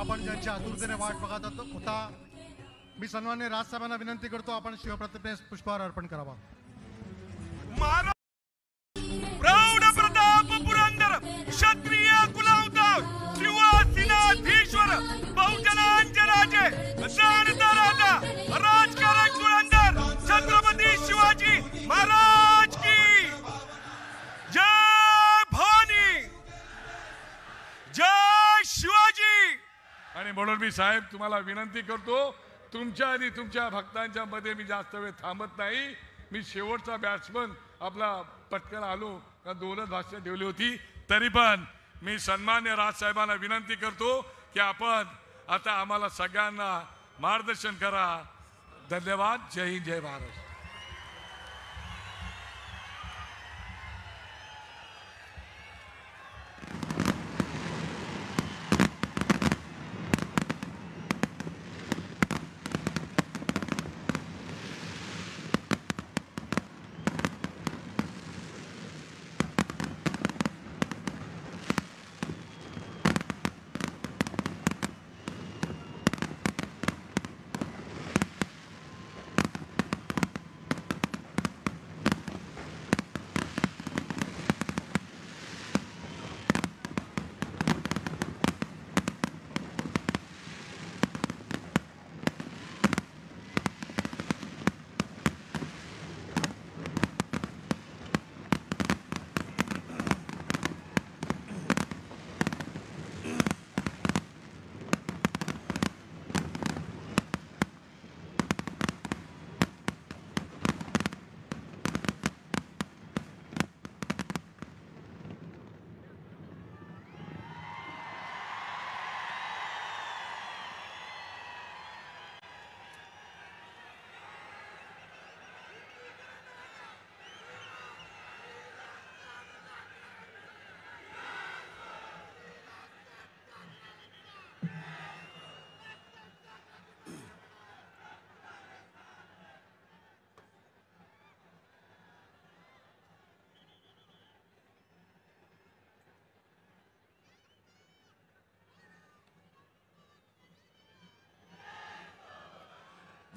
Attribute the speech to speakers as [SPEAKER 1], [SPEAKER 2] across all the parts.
[SPEAKER 1] आपण ज्यांच्या आतुरतेने वाट बघत होता, मी सन्माननीय राजसाहेबांना विनंती करतो, आपण शिवप्रतिमेस पुष्पहार अर्पण करावा.
[SPEAKER 2] प्रौढ प्रताप पुरंदर क्षत्रिय कुलवंत शिवसेनाधीश्वर बहुजनांचे राजे जाणता राजा राजकारक पुरंदर छत्रपती शिवाजी महाराज की जय. भवानी जय शिवाजी.
[SPEAKER 3] आणि म्हणून मी साहेब तुम्हाला विनंती करतो, तुमच्या आणि तुमच्या भक्तांच्या मध्ये मी जास्त वेळ थांबत नाही. मी शेवटचा बॅट्समन आपला पटकन आलो का दोनच भाषण ठेवली होती, तरी पण मी सन्मान्य राजसाहेबांना विनंती करतो की आपण आता आम्हाला सगळ्यांना मार्गदर्शन करा. धन्यवाद. जय हिंद, जय महाराष्ट्र.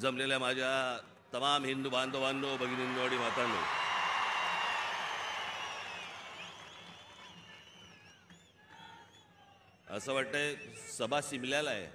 [SPEAKER 4] जमलेल्या माझ्या तमाम हिंदू बांधवांनो, भगिनींनो आणि मातांनो, असं वाटतंय सभा सिमल्याला आहे.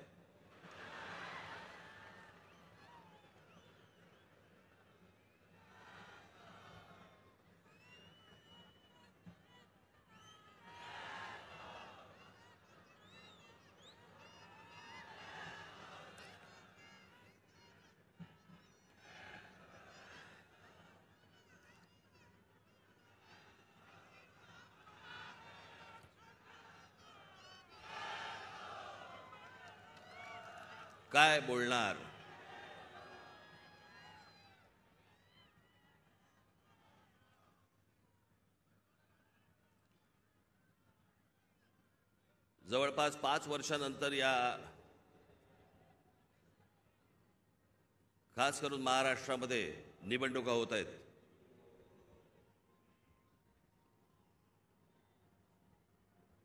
[SPEAKER 4] काय बोलणार? जवळपास 5 वर्षानंतर या खास करून महाराष्ट्रामध्ये निवडणुका होत आहेत.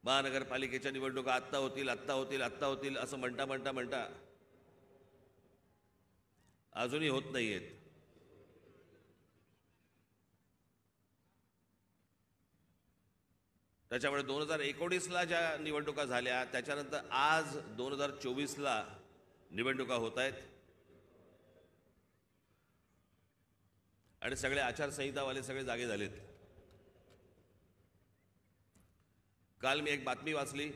[SPEAKER 4] महानगरपालिकेच्या निवडणुका आत्ता होतील असं म्हणता अजूनही होत नाहीयेत. त्याच्यामुळे 2019ला ज्या निवडणुका झाल्या त्याच्यानंतर आज 2024ला निवडणुका होत आहेत आणि सगळे आचारसंहितावाले सगळे जागे झालेत. काल मी एक बातमी वाचली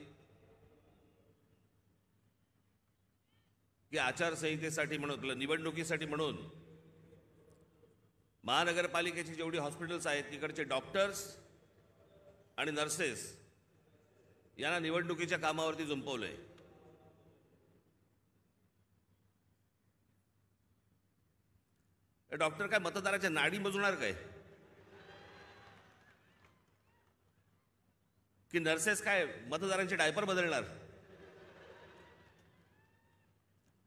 [SPEAKER 4] की आचारसंहितेसाठी म्हणून, निवडणुकीसाठी म्हणून महानगरपालिकेची जेवढी हॉस्पिटल्स आहेत तिकडचे डॉक्टर्स आणि नर्सेस यांना निवडणुकीच्या कामावरती जुंपवलंय. डॉक्टर काय मतदाराच्या नाडी मोजणार काय? की नर्सेस काय मतदारांचे डायपर बदलणार?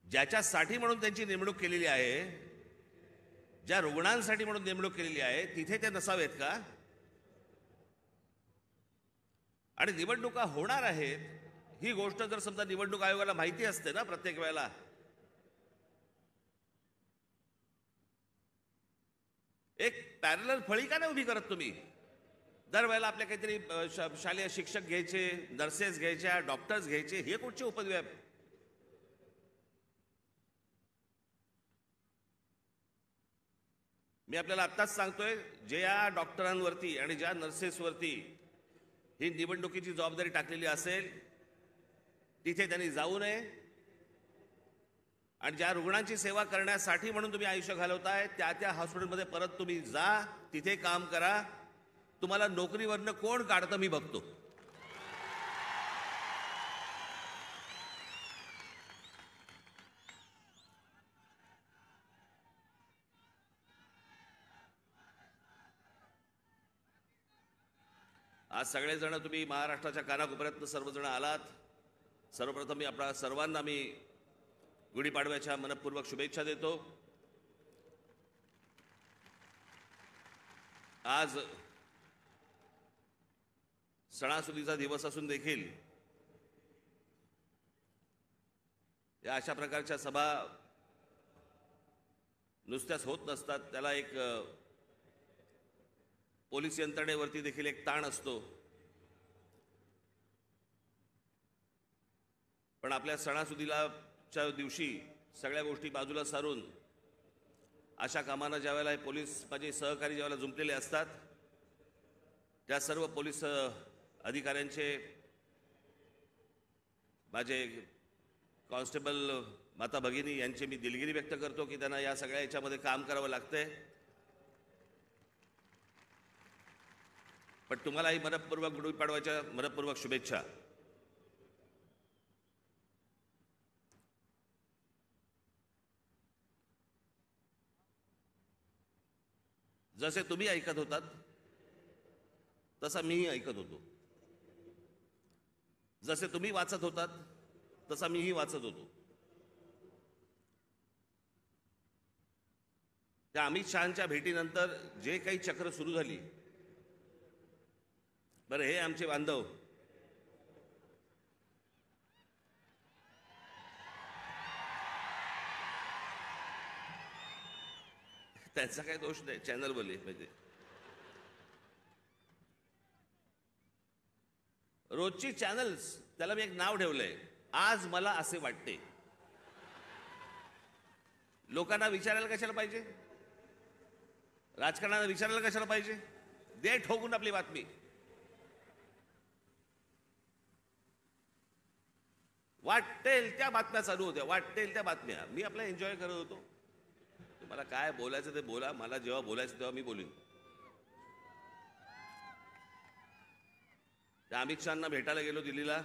[SPEAKER 4] ज्याच्यासाठी म्हणून त्यांची नेमणूक केलेली आहे, ज्या रुग्णांसाठी म्हणून नेमणूक केलेली आहे, तिथे ते नसावेत का? आणि निवडणुका होणार आहेत ही गोष्ट जर समजा निवडणूक आयोगाला माहिती असते ना प्रत्येक वेळेला, एक पॅरलल फळी का नाही उभी करत तुम्ही? दरवेळेला आपल्या काहीतरी शालेय शिक्षक घ्यायचे, नर्सेस घ्यायच्या, डॉक्टर्स घ्यायचे, हे कुठचे उपद्व्याप? मी आपल्याला आत्ताच सांगतोय, ज्या डॉक्टरांवरती आणि ज्या नर्सेसवरती ही निवडणुकीची जबाबदारी टाकलेली असेल तिथे त्यांनी जाऊ नये, आणि ज्या रुग्णांची सेवा करण्यासाठी म्हणून तुम्ही आयुष्य घालवताय त्या हॉस्पिटलमध्ये परत तुम्ही जा, तिथे काम करा. तुम्हाला नोकरीवरनं कोण काढतं मी बघतो. आज सगळेजण तुम्ही महाराष्ट्राच्या कानाकोपऱ्यातनं सर्वजण आलात. सर्वप्रथम मी आपल्या सर्वांना मी गुढीपाडव्याच्या मनपूर्वक शुभेच्छा देतो. आज सणासुदीचा दिवस असून देखील या अशा प्रकारच्या सभा नुसत्याच होत नसतात. त्याला एक पोलीस यंत्रणेवरती देखील एक ताण असतो. पण आपल्या सणासुदीलाच्या दिवशी सगळ्या गोष्टी बाजूला सारून अशा कामांना ज्यावेळेला पोलीस माझे सहकारी ज्यावेळेला जुंपलेले असतात, त्या सर्व पोलीस अधिकाऱ्यांचे, माझे कॉन्स्टेबल माता भगिनी यांचे मी दिलगिरी व्यक्त करतो की त्यांना या सगळ्या याच्यामध्ये काम करावं लागतंय. पण तुम्हालाही मनपूर्वक गुढीपाडव्याच्या मनपूर्वक शुभेच्छा. जसे तुम्ही ऐकत होतात तसा मीही ऐकत होतो. जसे तुम्ही वाचत होतात तसा मीही वाचत होतो. त्या अमित शहांच्या भेटीनंतर जे काही चक्र सुरू झाली, बरं हे आमचे बांधव त्यांचा काही दोष नाही, चॅनल बोले म्हणजे रोजची चॅनल्स, त्याला मी एक नाव ठेवलंय, आज मला असे वाटते. लोकांना विचारायला कशाला पाहिजे? राजकारणाला विचारायला कशाला पाहिजे? दे ठोकून आपली बातमी. वाटेल त्या बातम्या चालू होत्या, वाटेल त्या बातम्या. मी आपला एन्जॉय करत होतो. तुम्हाला काय बोलायचं ते बोला, मला जेव्हा बोलायचं तेव्हा मी बोलीन. त्या अमित शहांना भेटायला गेलो दिल्लीला.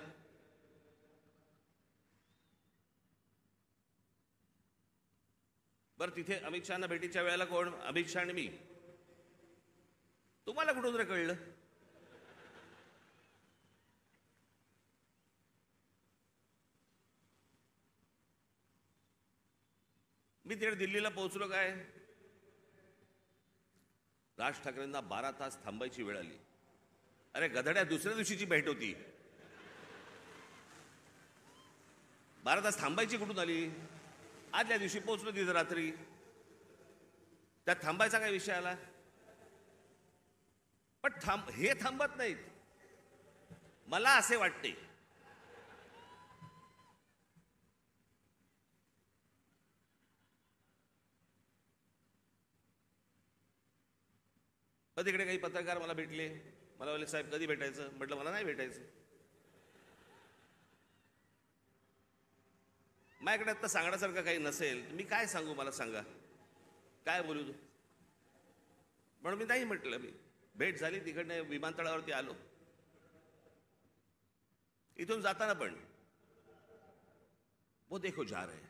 [SPEAKER 4] बरं तिथे अमित शहांना भेटीच्या वेळेला कोण? अमित शहा आणि मी. तुम्हाला कुठून रे कळलं? मी तिकडे दिल्लीला पोहोचलो काय, राज ठाकरेंना 12 तास थांबायची वेळ आली. अरे गधड्या, दुसऱ्या दिवशीची भेट होती. 12 तास थांबायची कुठून आली? आदल्या दिवशी पोहोचलो तिथं रात्री. त्यात थांबायचा काय विषय आला? पण हे थांबत नाहीत. मला असे वाटते तिकडे काही पत्रकार मला भेटले. मला बोलले साहेब कधी भेटायचं? म्हटलं मला नाही भेटायचं. माझ्याकडे आता सांगण्यासारखं काही नसेल, मी काय सांगू? मला सांगा, काय बोलू तू? म्हणून मी नाही म्हटलं. मी भेट झाली, तिकडनं विमानतळावरती आलो. इथून जाताना पण वो देखो जा रहे हैं.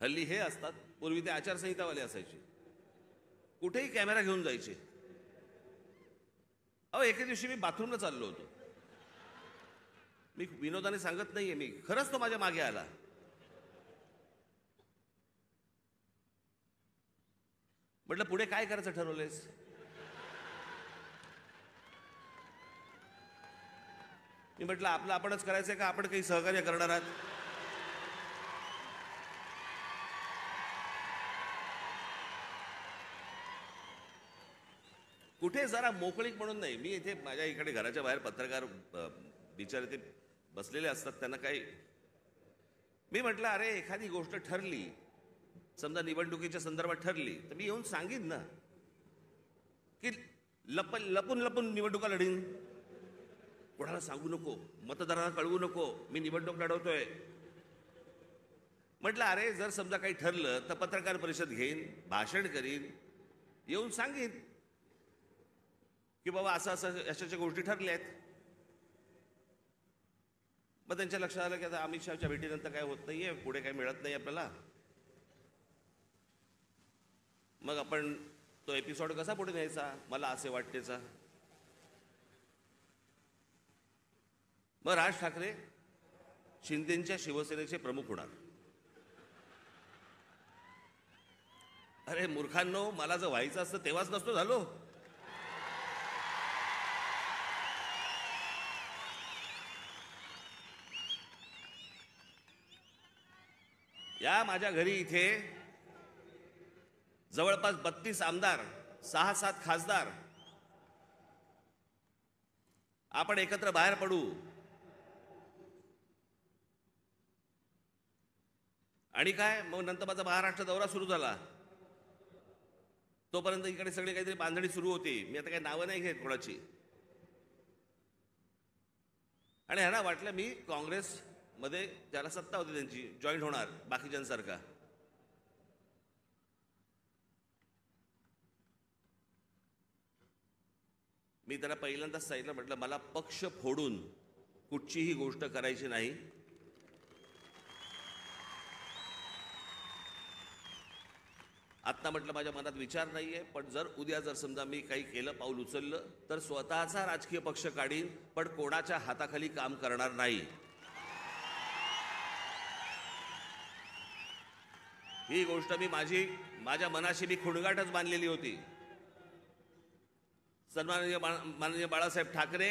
[SPEAKER 4] हल्ली हे असतात, पूर्वी ते आचारसंहितावाले असायचे, कुठेही कॅमेरा घेऊन जायचे. अहो एके दिवशी मी बाथरूमला चाललो होतो. मी विनोदाने सांगत नाहीये, मी खरंच तो माझ्या मागे आला. म्हटलं पुढे काय करायचं ठरवलंयस? मी म्हटलं आपलं आपणच करायचंय का आपण काही सहकार्य करणार आहात? कुठे जरा मोकळीक म्हणून नाही. मी इथे माझ्या इकडे घराच्या बाहेर पत्रकार बिचारे ते बसलेले असतात, त्यांना काही मी म्हटलं अरे एखादी गोष्ट ठरली, समजा निवडणुकीच्या संदर्भात ठरली, तर मी येऊन सांगीन ना की लपून लपून निवडणुका लढीन, कोणाला सांगू नको, मतदारांना कळवू नको मी निवडणूक लढवतोय. म्हटलं अरे जर समजा काही ठरलं तर पत्रकार परिषद घेईन, भाषण करीन, येऊन सांगेन की बाबा असं असं अशाच्या गोष्टी ठरल्या आहेत. मग त्यांच्या लक्षात आलं की आता अमित शहाच्या भेटीनंतर काय होत नाहीये, पुढे काय मिळत नाही आपल्याला, मग आपण तो एपिसोड कसा पुढे न्यायचा, मला असे वाटतेचा. मग राज ठाकरे शिंदेच्या शिवसेनेचे प्रमुख होणार. अरे मूर्खांनो, मला जर व्हायचं असतं तेव्हाच नसतो झालो. या माझ्या घरी इथे जवळपास 32 आमदार, 6-7 खासदार, आपण एकत्र बाहेर पडू आणि काय मग नंतर माझा महाराष्ट्र दौरा सुरू झाला. तोपर्यंत इकडे सगळे काहीतरी बांधणी सुरू होती. मी आता काही नावं नाही घेत कोणाची. आणि ह्यांना वाटलं मी काँग्रेस मध्ये ज्याला सत्ता होती त्यांची जॉईन होणार बाकीच्यांसारखा. मी त्याला पहिल्यांदाच सांगितलं, म्हटलं मला पक्ष फोडून कुठचीही गोष्ट करायची नाही. आत्ता म्हटलं माझ्या मनात विचार नाहीये, पण जर उद्या जर समजा मी काही केलं, पाऊल उचललं, तर स्वतःचा राजकीय पक्ष काढीन, पण कोणाच्या हाताखाली काम करणार नाही. ही गोष्ट मी माझ्या मनाशी मी खुणगाटच बांधलेली होती. सन्माननीय माननीय बाळासाहेब ठाकरे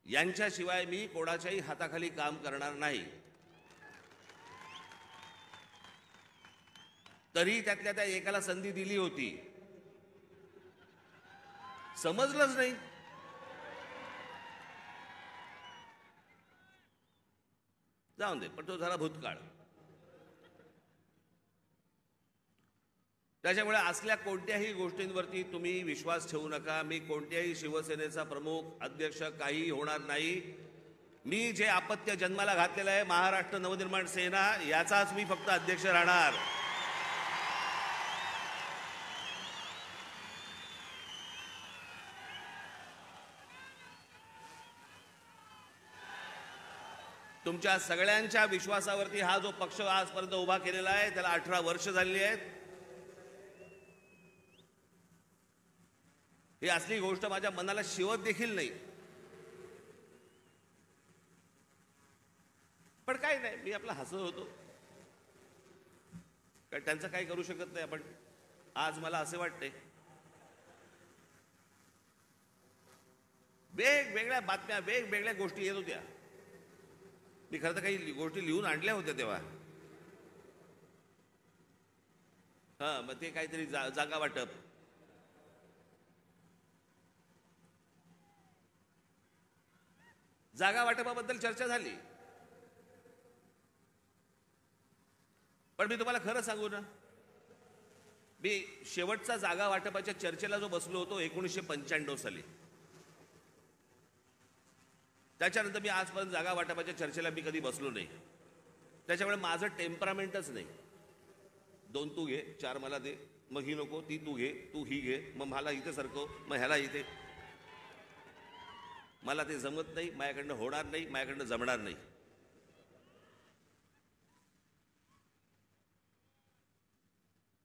[SPEAKER 4] यांच्याशिवाय मी कोणाच्याही हाताखाली काम करणार नाही. तरी त्यातल्या त्या एकाला संधी दिली होती, समजलंच नाही. जाऊन दे, पण तो झाला भूतकाळ. त्याच्यामुळे असल्या कोणत्याही गोष्टींवरती तुम्ही विश्वास ठेवू नका. मी कोणत्याही शिवसेनेचा प्रमुख, अध्यक्ष काही होणार नाही. मी जे अपत्य जन्माला घातलेलं आहे, महाराष्ट्र नवनिर्माण सेना, याचाच मी फक्त अध्यक्ष राहणार. तुमच्या सगळ्यांच्या विश्वासावरती हा जो पक्ष आजपर्यंत उभा केलेला आहे, त्याला 18 वर्ष झालेली आहेत. ही असली गोष्ट माझ्या मनाला शिवत देखील नाही. पण काही नाही, मी आपला हसत होतो, कारण त्यांचं काही करू शकत नाही आपण. आज मला असे वाटते, वेगवेगळ्या बातम्या, वेगवेगळ्या गोष्टी येत होत्या. मी खरं तर काही गोष्टी लिहून आणल्या होत्या तेव्हा. मग ते काहीतरी जागा वाटप, जागा वाटपाबद्दल चर्चा झाली. पण मी तुम्हाला खरं सांगू ना, मी शेवटचा जागा वाटपाच्या चर्चेला जो बसलो होतो 1995 साली, त्याच्यानंतर मी आजपर्यंत जागा वाटपाच्या चर्चेला मी कधी बसलो नाही. त्याच्यामुळे माझं टेम्परामेंटच नाही. 2 तू घे, 4 मला दे, मग ही नको, ती तू घे, तू ही घे, मग मला इथे सरकव, मग ह्याला इथे. मला ते जमत नाही, माझ्याकडनं होणार नाही, माझ्याकडनं जमणार नाही.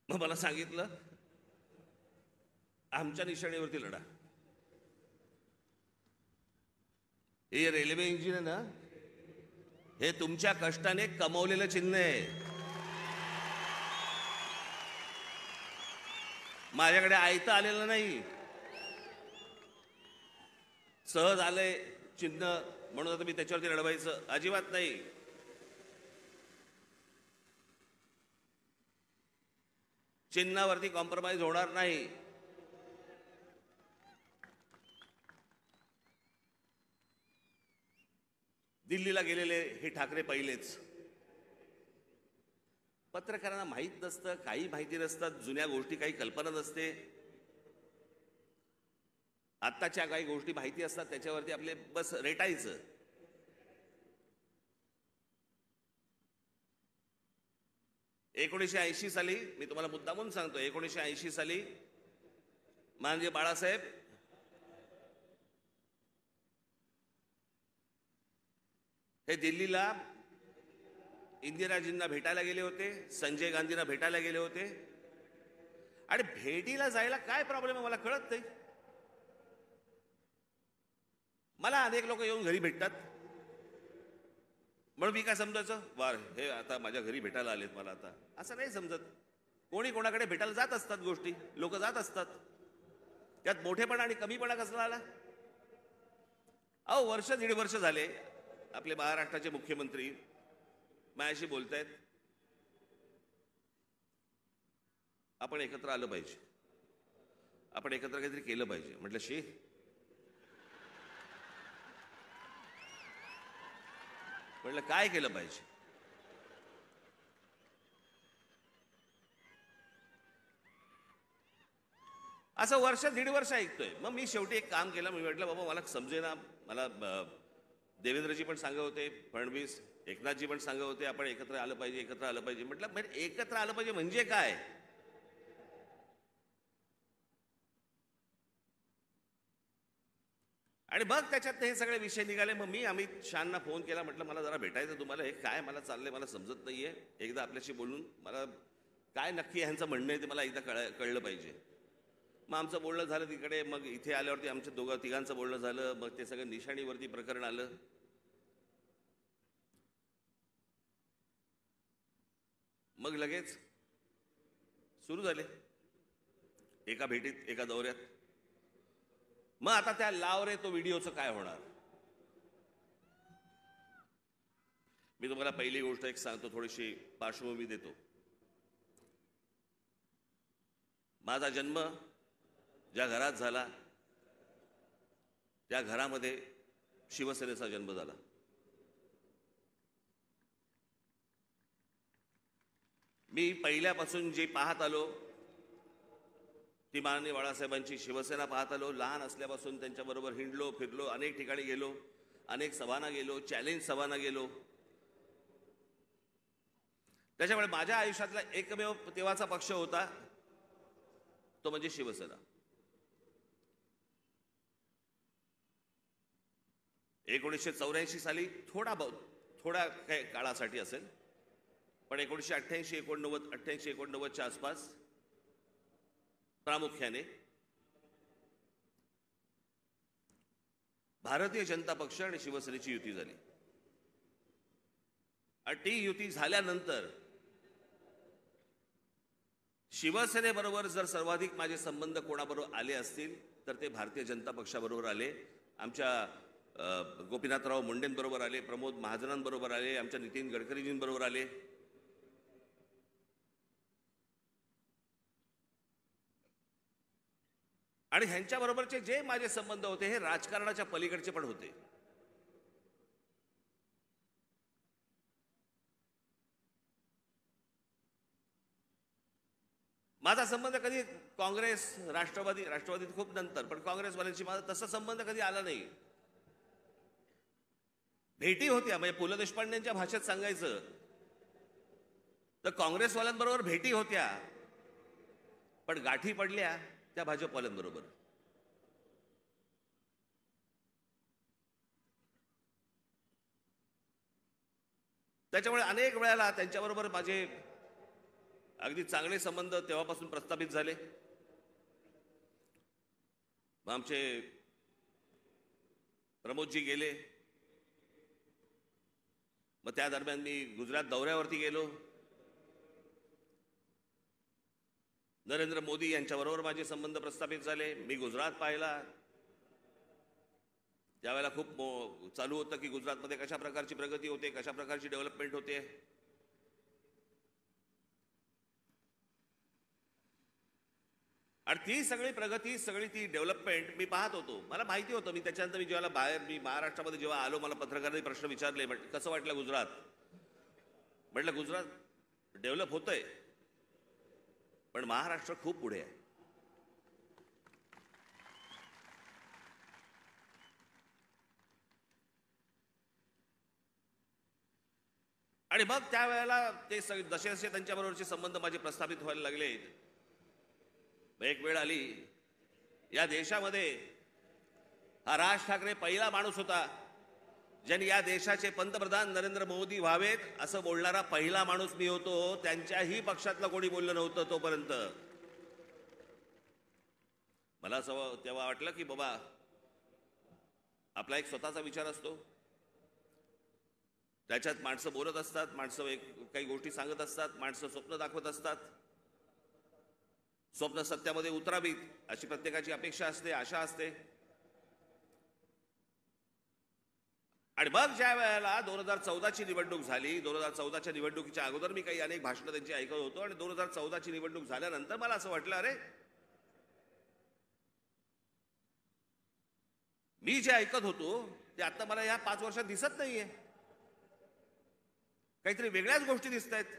[SPEAKER 4] मग मला सांगितलं आमच्या निशाणीवरती लढा. हे रेल्वे इंजिन आहे ना, हे तुमच्या कष्टाने कमवलेलं चिन्ह आहे. माझ्याकडे आयतं आलेलं नाही, सहज आलंय चिन्ह म्हणून आता मी त्याच्यावरती लढवायचं अजिबात नाही. चिन्हावरती कॉम्प्रोमाइज होणार नाही. दिल्लीला गेलेले हे ठाकरे पहिलेच. पत्रकारांना माहीत नसतं, काही माहिती नसतात, जुन्या गोष्टी काही कल्पना नसते. आत्ताच्या काही गोष्टी माहिती असतात त्याच्यावरती आपले बस रेटायचं. एकोणीसशे साली मी तुम्हाला मुद्दामून सांगतो, 1980 साली माननीय बाळासाहेब हे दिल्लीला इंदिराजींना भेटायला गेले होते, संजय गांधींना भेटायला गेले होते. आणि भेटीला जायला काय प्रॉब्लेम आहे मला कळत नाही. मला अनेक लोक येऊन घरी भेटतात म्हणून मी काय समजायचं, वार हे आता माझ्या घरी भेटायला आलेत मला, आता असं नाही समजत. कोणी कोणाकडे भेटायला जात असतात, गोष्टी लोक जात असतात. त्यात मोठेपणा आणि कमीपणा कसला आला? अहो वर्ष दीड वर्ष झाले आपले महाराष्ट्राचे मुख्यमंत्री माझ्याशी बोलतायत, आपण एकत्र आलं पाहिजे, आपण एकत्र काहीतरी केलं पाहिजे. म्हटलं शी, म्हटलं काय केलं पाहिजे? असं वर्ष दीड वर्ष ऐकतोय. मग मी शेवटी एक काम केलं. मी म्हटलं बाबा मला समजेना, मला देवेंद्रजी पण सांगत होते, फडणवीस एकनाथजी पण सांगत होते आपण एकत्र आलं पाहिजे, एकत्र आलं पाहिजे. म्हटलं एकत्र आलं पाहिजे म्हणजे काय? आणि मग त्याच्यात हे सगळे विषय निघाले. मग मी अमित शहांना फोन केला, म्हटलं मला जरा भेटायचं तुम्हाला, हे काय मला चाललंय मला समजत नाहीये, एकदा आपल्याशी बोलून मला काय नक्की ह्यांचं म्हणणं आहे ते मला एकदा कळलं पाहिजे. मग आमचं बोलणं झालं तिकडे, मग इथे आल्यावरती आमच्या तिघांचं बोलणं झालं. मग ते सगळं निशाणीवरती प्रकरण आलं. मग लगेच सुरू झाले एका भेटीत, एका दौऱ्यात. मग आता त्या लाव रे तो व्हिडिओचं काय होणार? मी तुम्हाला पहिली गोष्ट एक सांगतो, थोडीशी पार्श्वभूमी देतो. माझा जन्म ज्या घरात झाला त्या घरामध्ये शिवसेनेचा जन्म झाला. मी पहिल्यापासून जे पाहत आलो ती माननीय बाळासाहेबांची शिवसेना पाहत आलो. लहान असल्यापासून त्यांच्याबरोबर हिंडलो, फिरलो, अनेक ठिकाणी गेलो, अनेक सभांना गेलो, चॅलेंज सभांना गेलो. त्याच्यामुळे माझ्या आयुष्यातला एकमेव तेव्हाचा पक्ष होता तो म्हणजे शिवसेना. 1984 साली थोडा काही काळासाठी असेल, पण 1988-89च्या आसपास प्रामुख्याने भारतीय जनता पक्ष आणि शिवसेनेची युती झाली. आणि ती युती झाल्यानंतर शिवसेनेबरोबर जर सर्वाधिक माझे संबंध कोणाबरोबर आले असतील तर ते भारतीय जनता पक्षाबरोबर आले. आमच्या गोपीनाथराव मुंडेंबरोबर आले, प्रमोद महाजनांबरोबर आले, आमच्या नितीन गडकरीजींबरोबर आले. आणि ह्यांच्याबरोबरचे जे माझे संबंध होते हे राजकारणाच्या पलीकडचे पण होते. माझा संबंध कधी काँग्रेस, राष्ट्रवादीत खूप नंतर, पण काँग्रेसवाल्यांशी माझा तसा संबंध कधी आला नाही. भेटी होत्या, म्हणजे पु ल देशपांडेंच्या भाषेत सांगायचं तर काँग्रेसवाल्यांबरोबर भेटी होत्या, पण गाठी पडल्या त्या भाजपवाल्यांबरोबर. त्याच्यामुळे अनेक वेळेला त्यांच्याबरोबर माझे अगदी चांगले संबंध तेव्हापासून प्रस्थापित झाले. मग आमचे प्रमोदजी गेले, मग त्या दरम्यान मी गुजरात दौऱ्यावरती गेलो. नरेंद्र मोदी यांच्याबरोबर माझे संबंध प्रस्थापित झाले. मी गुजरात पाहिला. त्यावेळेला खूप चालू होतं की गुजरातमध्ये कशा प्रकारची प्रगती होते, कशा प्रकारची डेव्हलपमेंट होते. आणि ती सगळी प्रगती, सगळी ती डेव्हलपमेंट मी पाहत होतो. मला माहिती होतं. मी त्याच्यानंतर मी जेव्हा मी महाराष्ट्रामध्ये जेव्हा आलो, मला पत्रकारांनी प्रश्न विचारले, कसं वाटलं गुजरात? म्हटलं गुजरात डेव्हलप होतंय, पण महाराष्ट्र खूप पुढे आहे. आणि मग त्यावेळेला ते जसे जसे त्यांच्याबरोबरचे संबंध माझे प्रस्थापित व्हायला लागले, एक वेळ आली या देशामध्ये हा राज ठाकरे पहिला माणूस होता ज्यांनी या देशाचे पंतप्रधान नरेंद्र मोदी व्हावेत असं बोलणारा पहिला माणूस मी होतो. त्यांच्याही पक्षातलं कोणी बोललं नव्हतं तोपर्यंत. मला असं तेव्हा वाटलं की बाबा आपला एक स्वतःचा विचार असतो, त्याच्यात माणसं बोलत असतात, माणसं काही गोष्टी सांगत असतात, माणसं स्वप्न दाखवत असतात. स्वप्न सत्यामध्ये उतरावीत अशी प्रत्येकाची अपेक्षा असते, आशा असते. आणि मग ज्या वेळेला 2014ची निवडणूक झाली, 2014च्या निवडणुकीच्या अगोदर मी काही अनेक भाषणं त्यांची ऐकत होतो. आणि 2014ची निवडणूक झाल्यानंतर मला असं वाटलं, अरे मी जे ऐकत होतो ते आता मला या 5 वर्षात दिसत नाहीये. काहीतरी वेगळ्याच गोष्टी दिसत आहेत.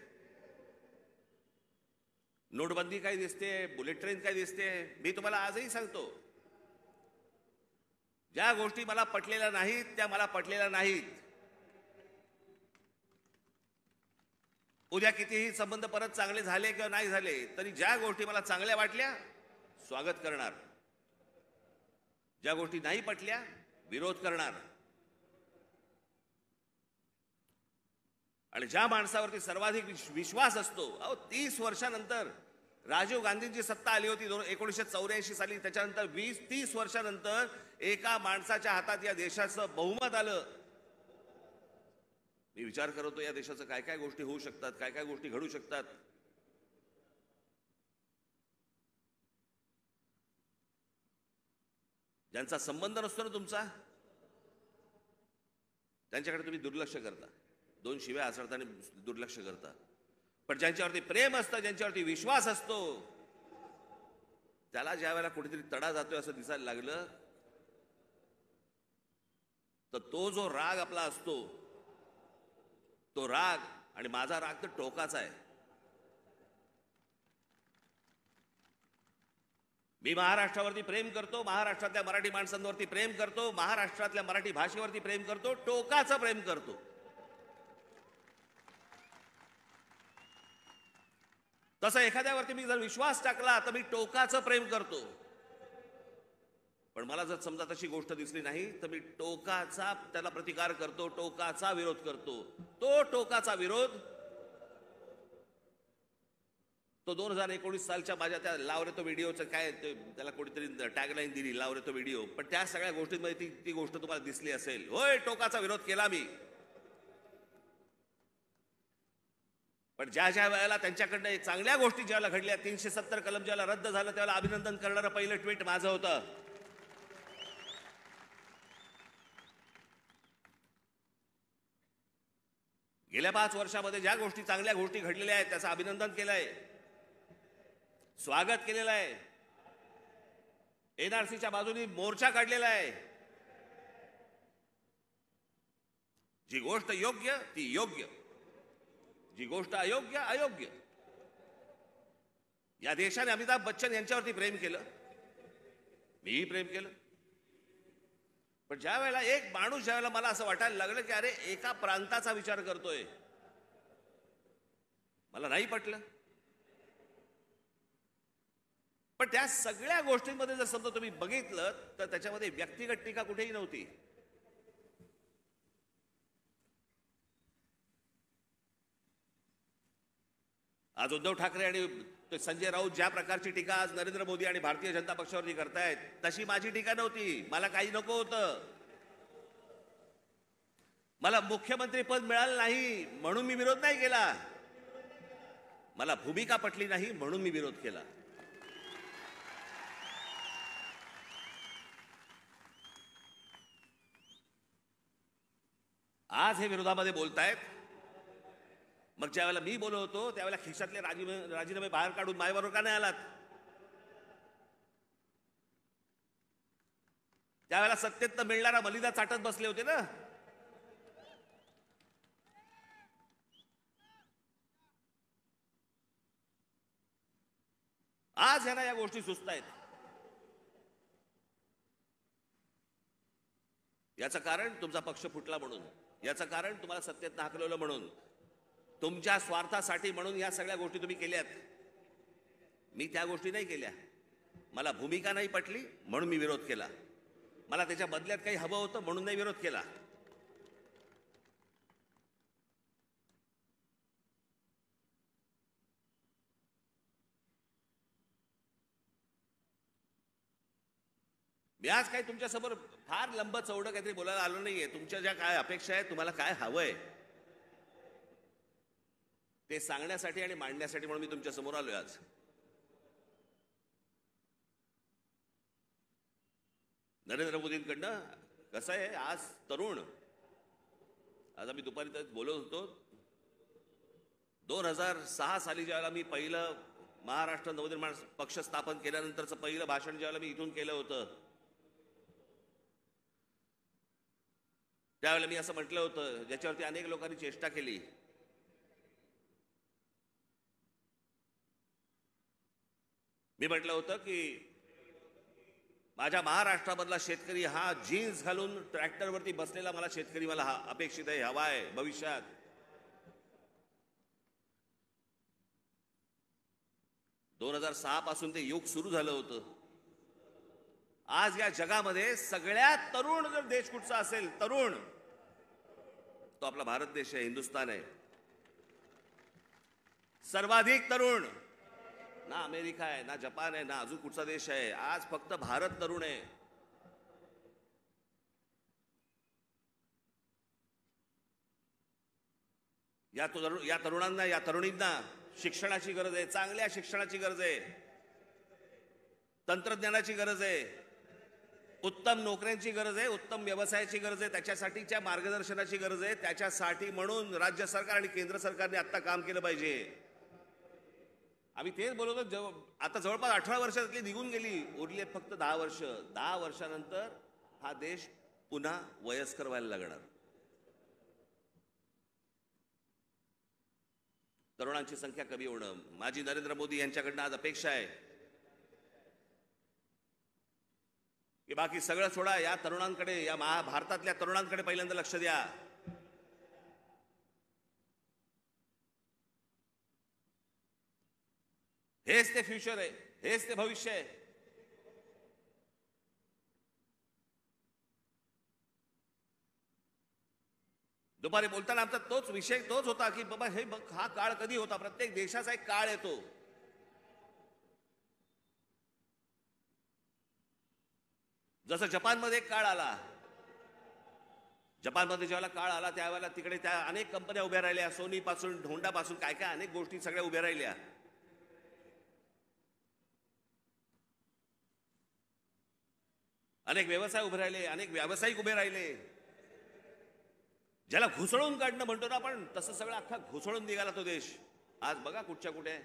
[SPEAKER 4] नोटबंदी काय दिसते, बुलेट ट्रेन काय दिसते. मी तुम्हाला आजही सांगतो, ज्या गोष्टी मला पटलेल्या नाहीत त्या मला पटलेल्या नाहीत. उद्या कितीही संबंध परत चांगले झाले किंवा नाही झाले तरी ज्या गोष्टी मला चांगल्या वाटल्या स्वागत करणार, ज्या गोष्टी नाही पटल्या विरोध करणार. आणि ज्या माणसावरती सर्वाधिक विश्वास असतो, 30 वर्षानंतर राजीव गांधींची सत्ता आली होती 1984 साली, त्याच्यानंतर 20-30 वर्षानंतर एका माणसाच्या हातात या देशाचं बहुमत आलं. मी विचार करतो या देशाचं काय काय गोष्टी होऊ शकतात, काय काय गोष्टी घडू शकतात. ज्यांचा संबंध नसतो ना तुमचा, त्यांच्याकडे तुम्ही दुर्लक्ष करता, 2 शिव्या आचरताना दुर्लक्ष करता. पण ज्यांच्यावरती प्रेम असतं, ज्यांच्यावरती विश्वास असतो, त्याला ज्या वेळेला कुठेतरी तडा जातोय असं दिसायला लागलं तर तो जो राग आपला असतो, तो राग, आणि माझा राग तर टोकाचा आहे. मी महाराष्ट्रावरती प्रेम करतो, महाराष्ट्रातल्या मराठी माणसांवरती प्रेम करतो, महाराष्ट्रातल्या मराठी भाषेवरती प्रेम करतो, टोकाचं प्रेम करतो. तसं एखाद्यावरती मी जर विश्वास टाकला तर मी टोकाचं प्रेम करतो. पण मला जर समजा तशी गोष्ट दिसली नाही तर मी टोकाचा त्याला प्रतिकार करतो, टोकाचा विरोध करतो. तो टोकाचा विरोध तो 2019 सालच्या माझ्या त्या लाव रे तो व्हिडिओचं काय त्याला कोणीतरी टॅगलाईन दिली, लाव रे तो व्हिडिओ. पण त्या सगळ्या गोष्टींमध्ये ती गोष्ट तुम्हाला दिसली असेल. होय, टोकाचा विरोध केला मी. पण ज्या ज्या वेळेला त्यांच्याकडनं चांगल्या गोष्टी ज्याला घडल्या, 370 कलम ज्याला रद्द झालं, त्याला अभिनंदन करणारं पहिलं ट्विट माझं होतं. गेल्या 5 वर्षामध्ये ज्या गोष्टी चांगल्या गोष्टी घडलेल्या आहेत त्याचं अभिनंदन केलंय, स्वागत केलेलं आहे. एनआरसीच्या बाजूने मोर्चा काढलेला आहे. जी गोष्ट योग्य ती योग्य, जी गोष्ट अयोग्य अयोग्य. या देशाने अमिताभ बच्चन यांच्यावरती प्रेम केलं, मीही प्रेम केलं. पण ज्या वेळेला एक माणूस, ज्या वेळेला मला असं वाटायला लागलं की अरे एका प्रांताचा विचार करतोय, मला नाही पटलं. पण त्या सगळ्या गोष्टींमध्ये जर समजा तुम्ही बघितलं तर त्याच्यामध्ये व्यक्तिगत टीका कुठेही नव्हती. आज उद्धव ठाकरे आणि संजय राऊत ज्या प्रकारची टीका आज नरेंद्र मोदी आणि भारतीय जनता पक्षावरती करतायत, तशी माझी टीका नव्हती. मला काही नको होतं. मला मुख्यमंत्री पद मिळालं नाही म्हणून मी विरोध नाही केला. मला भूमिका पटली नाही म्हणून मी विरोध केला. आज हे विरोधामध्ये बोलतायत. मग ज्यावेळेला मी बोलत होतो त्यावेळेला खिशातले राजीनामे बाहेर काढून माझ्याबरोबर का नाही आलात? त्यावेळेला सत्तेत मिळणारा मलिदा चाटत बसले होते ना. आज ह्यांना या गोष्टी सुचतायत. याचं कारण तुमचा पक्ष फुटला म्हणून, याचं कारण तुम्हाला सत्तेत हाकलवलं म्हणून, तुमच्या स्वार्थासाठी म्हणून या सगळ्या गोष्टी तुम्ही केल्यात. मी त्या गोष्टी नाही केल्या. मला भूमिका नाही पटली म्हणून मी विरोध केला. मला त्याच्या बदल्यात काही हवं होतं म्हणून नाही विरोध केला. मी आज काही तुमच्यासमोर फार लंब चौडं काहीतरी बोलायला आलो नाहीये. तुमच्या ज्या काय अपेक्षा आहेत, तुम्हाला काय हवंय ते सांगण्यासाठी आणि मांडण्यासाठी म्हणून मी तुमच्या समोर आलोय आज. नरेंद्र मोदींकडनं कसं आहे, आज तरुण, आज आम्ही दुपारी तर बोलत होतो, 2006 साली ज्यावेळेला मी पहिलं महाराष्ट्र नवनिर्माण पक्ष स्थापन केल्यानंतरचं पहिलं भाषण ज्यावेळेला मी इथून केलं होतं, त्यावेळेला मी असं म्हटलं होतं, ज्याच्यावरती अनेक लोकांनी चेष्टा केली. मी म्हटलं होतं की माझ्या महाराष्ट्रामधला शेतकरी हा जीन्स घालून ट्रॅक्टरवरती बसलेला मला शेतकरी मला अपेक्षित आहे, हवा आहे भविष्यात. दोन 2006 पासून ते युग सुरू झालं होतं. आज या जगामध्ये सगळ्यात तरुण जर देश कुठचा असेल, तरुण, तो आपला भारत देश आहे, हिंदुस्थान आहे. सर्वाधिक तरुण ना अमेरिका आहे, ना जपान आहे, ना अजून कुठचा देश आहे. आज फक्त भारत तरुण आहे. या तरुणांना, या तरुणींना शिक्षणाची गरज आहे, चांगल्या शिक्षणाची गरज आहे, तंत्रज्ञानाची गरज आहे, उत्तम नोकऱ्यांची गरज आहे, उत्तम व्यवसायाची गरज आहे, त्याच्यासाठीच्या मार्गदर्शनाची गरज आहे. त्याच्यासाठी म्हणून राज्य सरकार आणि केंद्र सरकारने आता काम केलं पाहिजे. आम्ही तेच बोलतो. आता जवळपास 18 वर्षातली निघून गेली, उरली फक्त 10 वर्ष. 10 वर्षानंतर हा देश पुन्हा वयस्कर व्हायला लागणार. तरुणांची संख्या कमी होणं माझी नरेंद्र मोदी यांच्याकडनं आज अपेक्षा आहे की बाकी सगळं सोडा, या तरुणांकडे, या भारतातल्या तरुणांकडे पहिल्यांदा लक्ष द्या. हेच ते फ्युचर आहे, हेच ते भविष्य आहे. दुपारी बोलताना आमचा तोच विषय तोच होता की बाबा हे बघ, हा काळ कधी होता. प्रत्येक देशाचा एक काळ येतो. जसं जपानमध्ये एक काळ आला. जपानमध्ये ज्यावेळेला काळ आला त्यावेळेला तिकडे त्या अनेक कंपन्या उभ्या राहिल्या, सोनी पासून, होंडा पासून, काय काय अनेक गोष्टी सगळ्या उभ्या राहिल्या. अनेक व्यवसाय उभे राहिले, अनेक व्यावसायिक उभे राहिले. ज्याला घुसळून काढणं म्हणतो ना आपण, तसं सगळं अख्खा घुसळून निघाला तो देश. आज बघा कुठच्या कुठे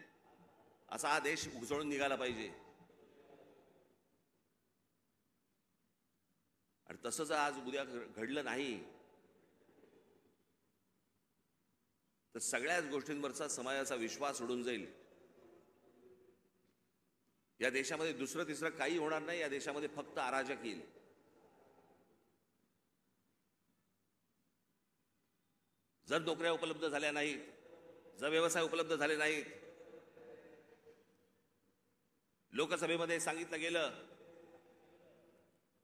[SPEAKER 4] असा हा देश घुसळून निघाला पाहिजे. आणि तसं जर आज उद्या घडलं नाही तर सगळ्याच गोष्टींवरचा समाजाचा विश्वास उडून जाईल. या देशामध्ये दुसरं तिसरं काही होणार नाही. या देशामध्ये फक्त अराजक येईल. जर नोकऱ्या उपलब्ध झाल्या नाहीत, जर व्यवसाय उपलब्ध झाले नाहीत, लोकसभेमध्ये सांगितलं गेलं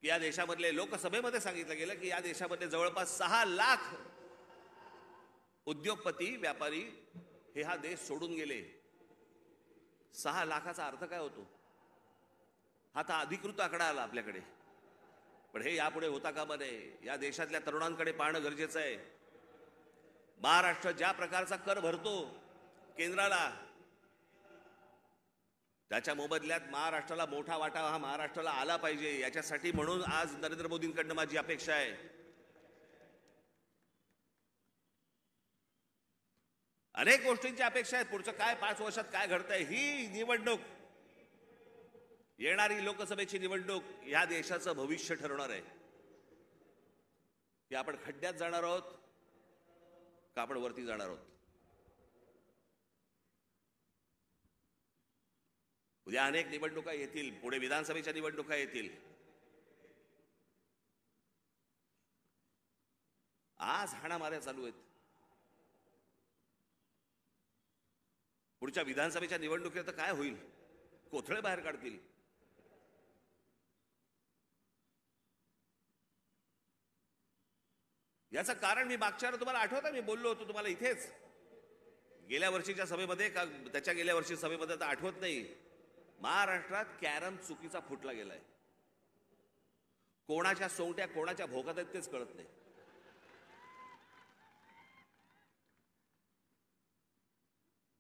[SPEAKER 4] की या देशामधले, लोकसभेमध्ये सांगितलं गेलं की या देशामध्ये जवळपास 6 लाख उद्योगपती, व्यापारी हे हा देश सोडून गेले. 6 लाखाचा अर्थ काय होतो? हा तर अधिकृत आकडा आला आपल्याकडे, पण हे यापुढे होता कामा नये. या देशातल्या तरुणांकडे पाहणं गरजेचं आहे. महाराष्ट्र ज्या प्रकारचा कर भरतो केंद्राला, त्याच्या मोबदल्यात महाराष्ट्राला मोठा वाटा हा महाराष्ट्राला आला पाहिजे. याच्यासाठी म्हणून आज नरेंद्र मोदींकडनं माझी अपेक्षा आहे अनेक गोष्टींची अपेक्षा आहेत. पुढचं काय 5 वर्षात काय घडतंय, ही निवडणूक, येणारी लोकसभेची निवडणूक या देशाचं भविष्य ठरवणार आहे. की आपण खड्ड्यात जाणार आहोत का आपण वरती जाणार आहोत. उद्या अनेक निवडणुका येतील, पुढे विधानसभेच्या निवडणुका येतील. आज हाणामाऱ्या चालू आहेत. पुढच्या विधानसभेच्या निवडणुकीत तर काय होईल, कोथळे बाहेर काढतील. याचं कारण मी मागच्या वेळेला तुम्हाला आठवतं, मी बोललो होतो तुम्हाला इथेच गेल्या वर्षीच्या सभेमध्ये, का त्याच्या गेल्या वर्षी सभेमध्ये तर आठवत नाही. महाराष्ट्रात कॅरम चुकीचा फुटला गेलाय. कोणाच्या सोंगट्या कोणाच्या भोकात आहेत तेच कळत नाही.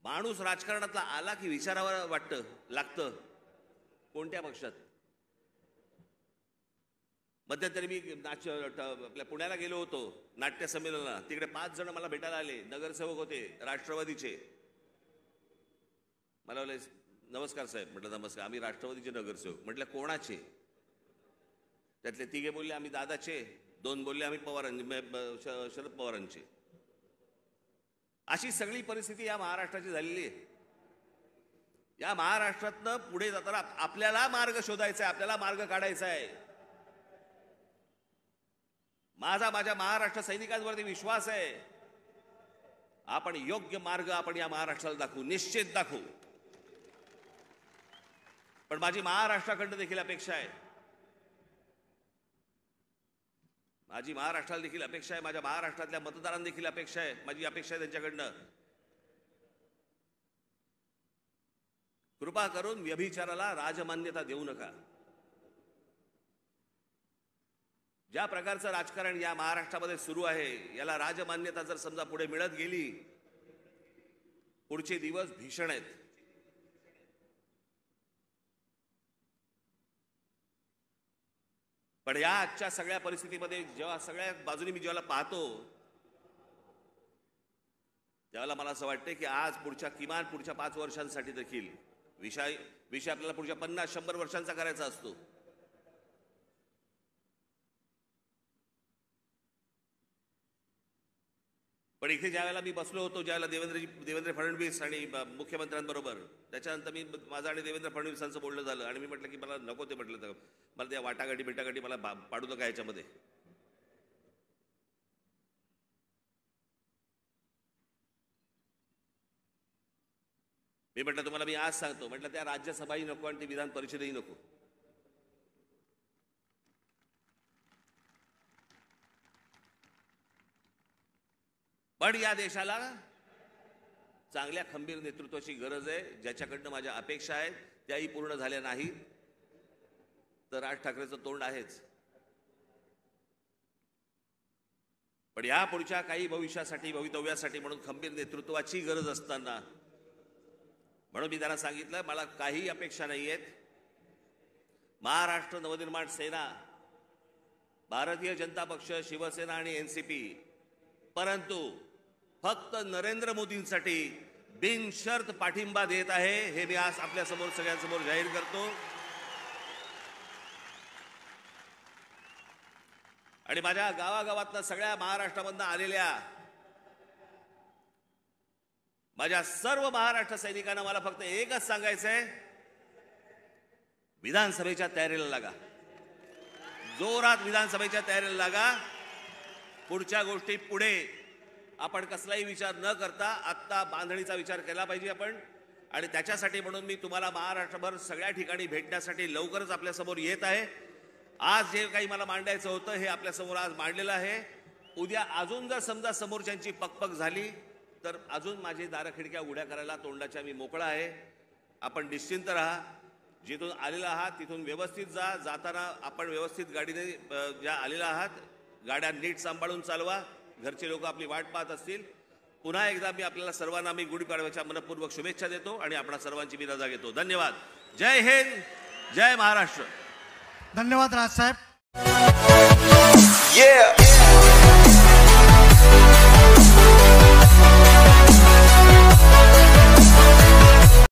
[SPEAKER 4] माणूस राजकारणातला आला की विचारावर वाटतं लागतं कोणत्या पक्षात. मध्यंतरी मी आपल्या पुण्याला गेलो होतो नाट्य संमेलनाला. तिकडे 5 जण मला भेटायला आले, नगरसेवक होते राष्ट्रवादीचे. मला बोलले नमस्कार साहेब. म्हटलं नमस्कार, आम्ही राष्ट्रवादीचे नगरसेवक. म्हटलं कोणाचे. त्यातले 3 बोलले आम्ही दादाचे, 2 बोलले आम्ही शरद पवारांचे. अशी सगळी परिस्थिती या महाराष्ट्राची झालेली आहे. या महाराष्ट्रातनं पुढे जाताना आपल्याला मार्ग शोधायचा आहे, आपल्याला मार्ग काढायचा आहे. माझ्या महाराष्ट्र सैनिकांवरती विश्वास आहे. आपण योग्य मार्ग आपण या महाराष्ट्राला दाखवू, निश्चित दाखवू. पण माझी महाराष्ट्राकडनं देखील अपेक्षा आहे, माझी महाराष्ट्राला देखील अपेक्षा आहे, माझ्या महाराष्ट्रातल्या मतदारांना देखील अपेक्षा आहे, माझी अपेक्षा आहे त्यांच्याकडनं. कृपा करून व्यभिचाराला राजमान्यता देऊ नका. ज्या प्रकारचं राजकारण या महाराष्ट्रामध्ये सुरू आहे, याला राजमान्यता जर समजा पुढे मिळत गेली, पुढचे दिवस भीषण आहेत. पण या आजच्या सगळ्या परिस्थितीमध्ये जेव्हा सगळ्या बाजूनी मी जेव्हा पाहतो, त्यावेळेला मला असं वाटतं की आज किमान पुढच्या 5 वर्षांसाठी देखील विषय आपल्याला पुढच्या 50-100 वर्षांचा करायचा असतो. पण इथे ज्यावेळेला मी बसलो होतो, ज्यावेळेला देवेंद्र फडणवीस आणि मुख्यमंत्र्यांबरोबर, त्याच्यानंतर माझं आणि देवेंद्र फडणवीसांचं बोलणं झालं आणि मी म्हटलं की मला नको ते, म्हटलं तर मला त्या वाटाघाटी मला पाडू नका याच्यामध्ये. मी म्हटलं तुम्हाला मी आज सांगतो, म्हटलं त्या राज्यसभाही नको आणि ती विधान परिषदही नको. पण या देशाला चांगल्या खंबीर नेतृत्वाची गरज आहे, ज्याच्याकडनं माझ्या अपेक्षा आहेत त्याही पूर्ण झाल्या नाही तर राज ठाकरेंचं तोंड आहेच. पण या पुढच्या काही भवितव्यासाठी म्हणून खंबीर नेतृत्वाची गरज असताना, म्हणून मी त्यांना सांगितलं मला काही अपेक्षा नाही आहेत. महाराष्ट्र नवनिर्माण सेना, भारतीय जनता पक्ष, शिवसेना आणि एनसीपी, परंतु फक्त नरेंद्र मोदींसाठी बिनशर्त पाठिंबा देत आहे, हे मी आज आपल्या समोर सगळ्यांसमोर जाहीर करतो. आणि माझ्या गावागावातल्या सगळ्या महाराष्ट्रामधून आलेल्या माझ्या सर्व महाराष्ट्र सैनिकांना मला फक्त एकच सांगायचं आहे, विधानसभेच्या तयारीला लागा, जोरात विधानसभेच्या तयारीला लागा. पुढच्या गोष्टी पुढे आपण कसलाही विचार न करता आत्ता बांधणीचा विचार केला पाहिजे आपण. आणि त्याच्यासाठी म्हणून मी तुम्हाला महाराष्ट्रभर सगळ्या ठिकाणी भेटण्यासाठी लवकरच आपल्यासमोर येत आहे. आज जे काही मला मांडायचं होतं हे आपल्यासमोर आज मांडलेलं आहे. उद्या अजून जर समजा समोरच्यांची पकपक झाली तर अजून माझी दारं खिडक्या उघड्या करायला तोंडाच्या मी मोकळा आहे. आपण निश्चिंत राहा, जिथून आलेला आहात तिथून व्यवस्थित जा. जाताना आपण व्यवस्थित गाडीने ज्या आलेला आहात गाड्या नीट सांभाळून चालवा. घरचे लोक आपली वाट पाहत असतील. पुन्हा एकदा मी आपल्याला सर्वांना मी गुढीपाडव्याच्या मनपूर्वक शुभेच्छा देतो आणि आपणा सर्वांची मी रजा घेतो. धन्यवाद. जय हिंद, जय महाराष्ट्र.
[SPEAKER 1] धन्यवाद राजसाहेब.
[SPEAKER 2] Yeah.